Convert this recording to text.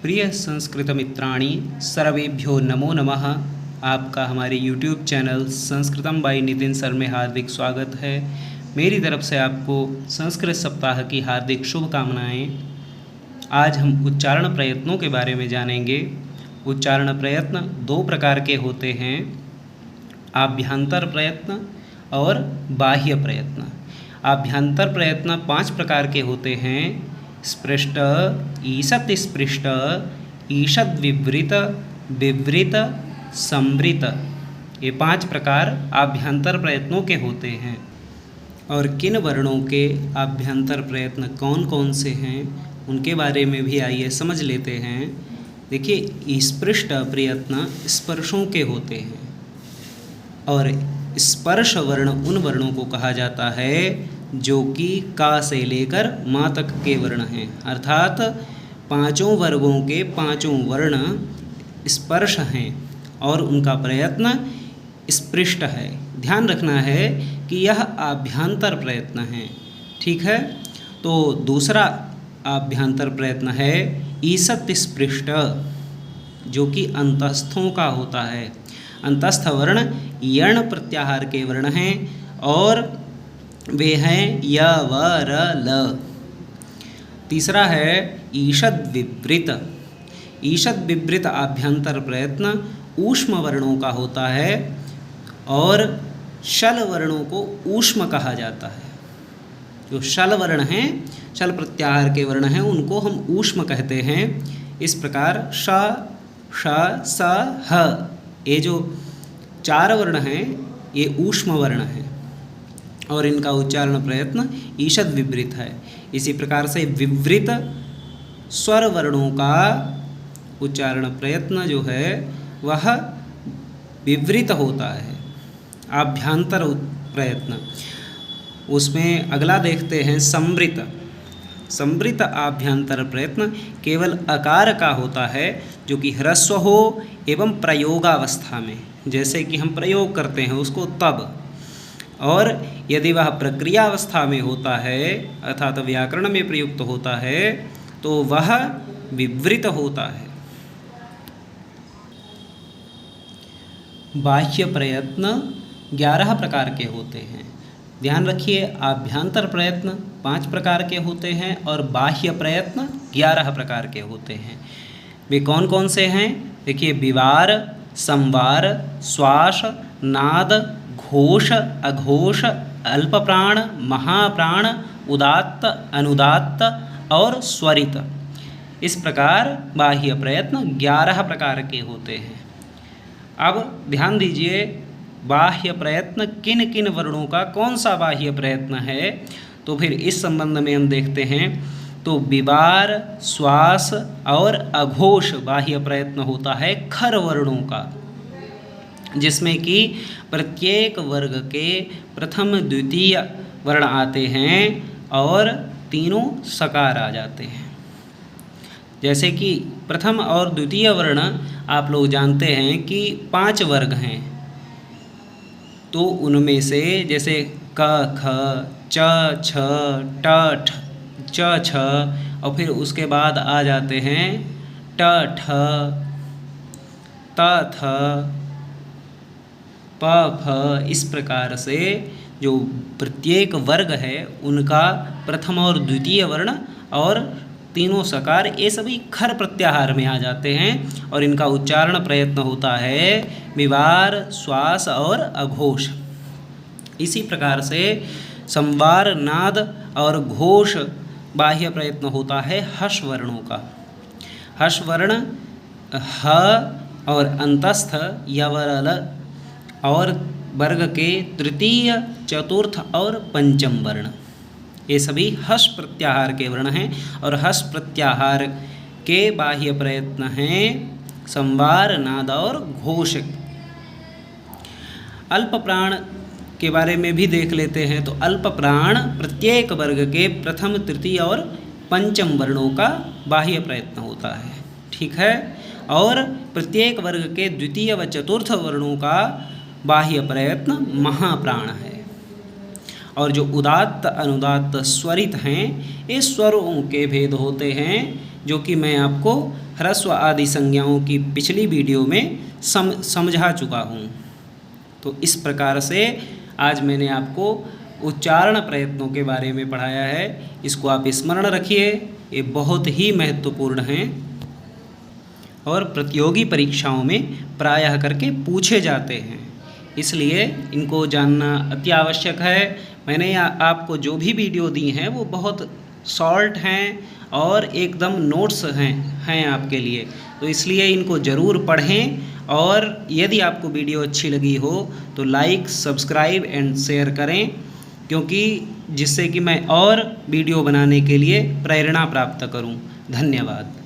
प्रिय संस्कृत मित्राणि सर्वेभ्यो नमो नमः। आपका हमारे YouTube channel Sanskritam by Nitin sir में हार्दिक स्वागत है। मेरी तरफ से आपको संस्कृत सप्ताह की हार्दिक शुभकामनाएं। आज हम उच्चारण प्रयत्नों के बारे में जानेंगे। उच्चारण प्रयत्न दो प्रकार के होते हैं, आभ्यंतर प्रयत्न और बाह्य प्रयत्न। आभ्यंतर प्रयत्न 5 प्रकार के होते हैं, स्पृष्ट, ईषत् स्पृष्ट, ईषद् विवृत, विवृत, संवृत। ये 5 प्रकार आभ्यंतर प्रयत्नों के होते हैं। और किन वर्णों के आभ्यंतर प्रयत्न कौन कौन से हैं उनके बारे में भी आइए समझ लेते हैं। देखिए, स्पृष्ट प्रयत्न स्पर्शों के होते हैं और स्पर्श वर्ण उन वर्णों को कहा जाता है जो कि का से लेकर मा तक के वर्ण हैं, अर्थात 5 वर्गों के 5 वर्ण स्पर्श हैं और उनका प्रयत्न स्पृष्ट है। ध्यान रखना है कि यह आभ्यंतर प्रयत्न है, ठीक है। तो दूसरा आभ्यंतर प्रयत्न है ईषत् स्पृष्ट, जो कि अंतस्थों का होता है। अंतस्थ वर्ण यण प्रत्याहार के वर्ण हैं और वे हैं य, व, र, ल। तीसरा है ईषद् विवृत। ईषद् विवृत आभ्यंतर प्रयत्न ऊष्म वर्णों का होता है और शल वर्णों को ऊष्म कहा जाता है। जो शल वर्ण हैं, शल प्रत्याहार के वर्ण हैं, उनको हम ऊष्म कहते हैं। इस प्रकार श, ष, स, ह, ये जो 4 वर्ण हैं ये ऊष्म वर्ण हैं और इनका उच्चारण प्रयत्न ईषद् विवृत है। इसी प्रकार से विवृत स्वर वर्णों का उच्चारण प्रयत्न जो है वह विवृत होता है, आभ्यंतर प्रयत्न। उसमें अगला देखते हैं संवृत। संवृत आभ्यंतर प्रयत्न केवल अकार का होता है, जो कि ह्रस्व हो एवं प्रयोगावस्था में, जैसे कि हम प्रयोग करते हैं उसको तब। और यदि वह प्रक्रियावस्था में होता है अर्थात व्याकरण में प्रयुक्त होता है तो वह विवृत होता है। बाह्य प्रयत्न 11 प्रकार के होते हैं। ध्यान रखिए, आभ्यंतर प्रयत्न 5 प्रकार के होते हैं और बाह्य प्रयत्न 11 प्रकार के होते हैं। वे कौन कौन से हैं? देखिए, विवार, संवार, श्वास, नाद, घोष, अघोष, अल्पप्राण, महाप्राण, उदात्त, अनुदात्त और स्वरित। इस प्रकार बाह्य प्रयत्न 11 प्रकार के होते हैं। अब ध्यान दीजिए, बाह्य प्रयत्न किन किन वर्णों का कौन सा बाह्य प्रयत्न है, तो फिर इस संबंध में हम देखते हैं। तो विवार, श्वास और अघोष बाह्य प्रयत्न होता है खर वर्णों का, जिसमें कि प्रत्येक वर्ग के प्रथम द्वितीय वर्ण आते हैं और तीनों सकार आ जाते हैं। जैसे कि प्रथम और द्वितीय वर्ण आप लोग जानते हैं कि 5 वर्ग हैं, तो उनमें से जैसे क, ख, च, छ, ट, ठ, च, छ और फिर उसके बाद आ जाते हैं ट, ठ, त, थ, प, फ। इस प्रकार से जो प्रत्येक वर्ग है उनका प्रथम और द्वितीय वर्ण और तीनों सकार ये सभी खर प्रत्याहार में आ जाते हैं और इनका उच्चारण प्रयत्न होता है विवार, श्वास और अघोष। इसी प्रकार से संवार, नाद और घोष बाह्य प्रयत्न होता है हर्ष वर्णों का। हर्ष वर्ण ह और अंतस्थ यवरल और वर्ग के तृतीय, चतुर्थ और पंचम वर्ण, ये सभी हर्ष प्रत्याहार के वर्ण हैं और हर्ष प्रत्याहार के बाह्य प्रयत्न हैं संवार, नाद और घोष। अल्प प्राण के बारे में भी देख लेते हैं। तो अल्प प्राण प्रत्येक वर्ग के प्रथम, तृतीय और पंचम वर्णों का बाह्य प्रयत्न होता है, ठीक है। और प्रत्येक वर्ग के द्वितीय व चतुर्थ वर्णों का बाह्य प्रयत्न महाप्राण है। और जो उदात्त, अनुदात्त, स्वरित हैं, ये स्वरों के भेद होते हैं जो कि मैं आपको ह्रस्व आदि संज्ञाओं की पिछली वीडियो में समझा चुका हूँ। तो इस प्रकार से आज मैंने आपको उच्चारण प्रयत्नों के बारे में पढ़ाया है। इसको आप स्मरण रखिए, ये बहुत ही महत्वपूर्ण हैं और प्रतियोगी परीक्षाओं में प्रायः करके पूछे जाते हैं, इसलिए इनको जानना अति आवश्यक है। मैंने आपको जो भी वीडियो दी हैं वो बहुत शॉर्ट हैं और एकदम नोट्स हैं आपके लिए, तो इसलिए इनको ज़रूर पढ़ें। और यदि आपको वीडियो अच्छी लगी हो तो लाइक, सब्सक्राइब एंड शेयर करें, क्योंकि जिससे कि मैं और वीडियो बनाने के लिए प्रेरणा प्राप्त करूं। धन्यवाद।